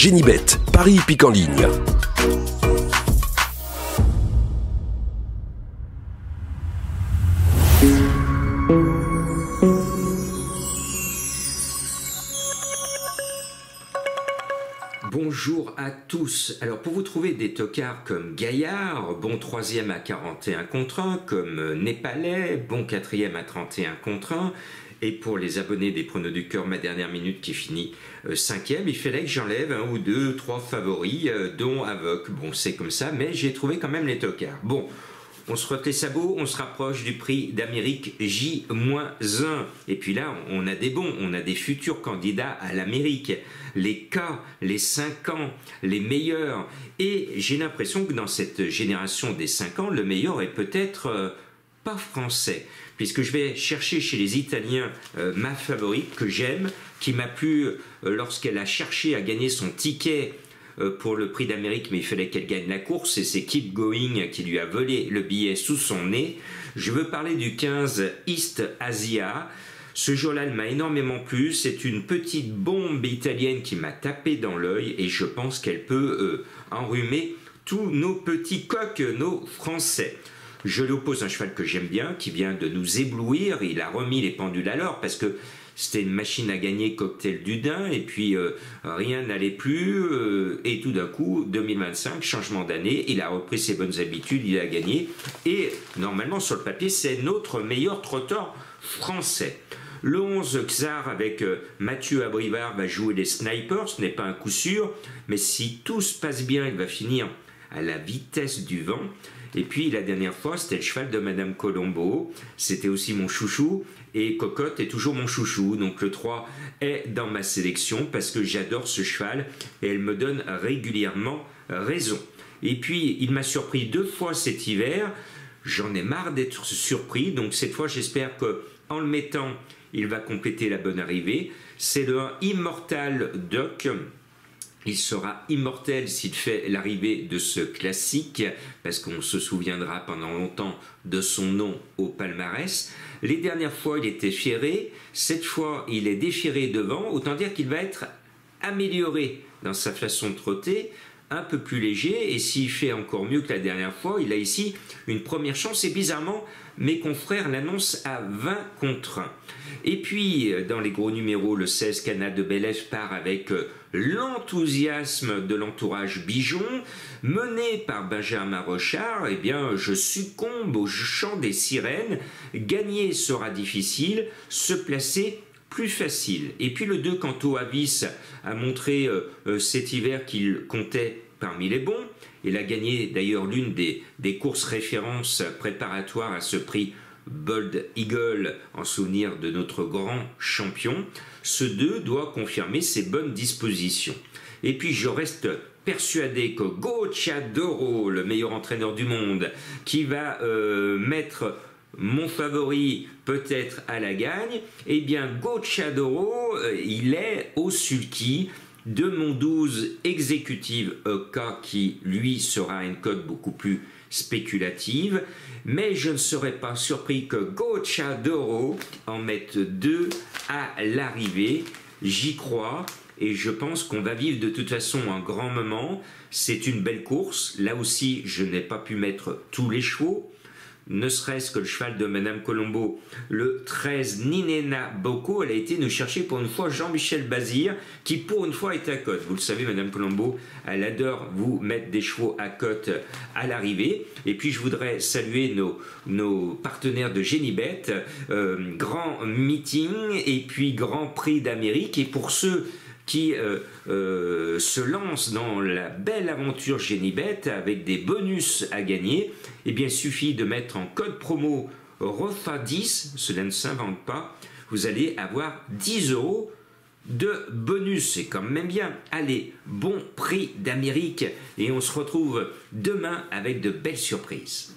Génibet, Paris Hippique en ligne. Bonjour à tous. Alors pour vous trouver des tocards comme Gaillard, bon 3e à 41 contre 1, comme Népalais, bon 4e à 31 contre 1, et pour les abonnés des pronos du cœur, ma dernière minute qui finit 5e, il fallait que j'enlève 1 ou 2, 3 favoris, dont Avoc. Bon, c'est comme ça, mais j'ai trouvé quand même les tocards. Bon, on se frotte les sabots, on se rapproche du prix d'Amérique J-1. Et puis là, on a des bons, on a des futurs candidats à l'Amérique. Les K, les 5 ans, les meilleurs. Et j'ai l'impression que dans cette génération des 5 ans, le meilleur est peut-être pas français. Puisque je vais chercher chez les Italiens ma favorite que j'aime, qui m'a plu lorsqu'elle a cherché à gagner son ticket pour le prix d'Amérique, mais il fallait qu'elle gagne la course, et c'est Keep Going qui lui a volé le billet sous son nez. Je veux parler du 15 East Asia. Ce jour-là, elle m'a énormément plu. C'est une petite bombe italienne qui m'a tapé dans l'œil, et je pense qu'elle peut enrhumer tous nos petits coqs, nos Français. Je lui oppose un cheval que j'aime bien, qui vient de nous éblouir. Il a remis les pendules à l'heure parce que c'était une machine à gagner cocktail du daim, et puis rien n'allait plus, et tout d'un coup, 2025, changement d'année, il a repris ses bonnes habitudes, il a gagné, et normalement sur le papier, c'est notre meilleur trotteur français. Le 11 Xar avec Mathieu Abrivard va jouer les snipers, ce n'est pas un coup sûr, mais si tout se passe bien, il va finir à la vitesse du vent. Et puis la dernière fois, c'était le cheval de Madame Colombo, c'était aussi mon chouchou, et Cocotte est toujours mon chouchou, donc le 3 est dans ma sélection parce que j'adore ce cheval et elle me donne régulièrement raison. Et puis il m'a surpris 2 fois cet hiver, j'en ai marre d'être surpris, donc cette fois j'espère qu'en le mettant, il va compléter la bonne arrivée. C'est le 1 Immortal Duck. Il sera immortel s'il fait l'arrivée de ce classique, parce qu'on se souviendra pendant longtemps de son nom au palmarès. Les dernières fois, il était ferré. Cette fois, il est déféré devant. Autant dire qu'il va être amélioré dans sa façon de trotter, un peu plus léger. Et s'il fait encore mieux que la dernière fois, il a ici une première chance. Et bizarrement, mes confrères l'annoncent à 20 contre 1. Et puis, dans les gros numéros, le 16 Canal de Bélève part avec l'enthousiasme de l'entourage Bijon, mené par Benjamin Rochard. Eh bien, je succombe au chant des sirènes. Gagner sera difficile, se placer plus facile. Et puis le 2 Canto Avis a montré cet hiver qu'il comptait parmi les bons. Il a gagné d'ailleurs l'une des courses références préparatoires à ce prix Bold Eagle en souvenir de notre grand champion. Ce 2 doit confirmer ses bonnes dispositions. Et puis je reste persuadé que Gocciadoro, le meilleur entraîneur du monde, qui va mettre mon favori peut-être à la gagne, eh bien Gocciadoro, il est au sulky de mon 12 exécutive EK qui lui sera une cote beaucoup plus spéculative, mais je ne serais pas surpris que Gocciadoro en mette 2 à l'arrivée. J'y crois et je pense qu'on va vivre de toute façon un grand moment. C'est une belle course. Là aussi, je n'ai pas pu mettre tous les chevaux, ne serait-ce que le cheval de Madame Colombo, le 13 Ninena Boko. Elle a été nous chercher pour une fois Jean-Michel Bazir, qui pour une fois est à cote. Vous le savez, Madame Colombo, elle adore vous mettre des chevaux à cote à l'arrivée. Et puis je voudrais saluer nos partenaires de Génibet, grand meeting et puis grand prix d'Amérique. Et pour ceux qui se lance dans la belle aventure Génibet avec des bonus à gagner, eh bien, il suffit de mettre en code promo ROFA10, cela ne s'invente pas, vous allez avoir 10 € de bonus, c'est quand même bien. Allez, bon prix d'Amérique, et on se retrouve demain avec de belles surprises.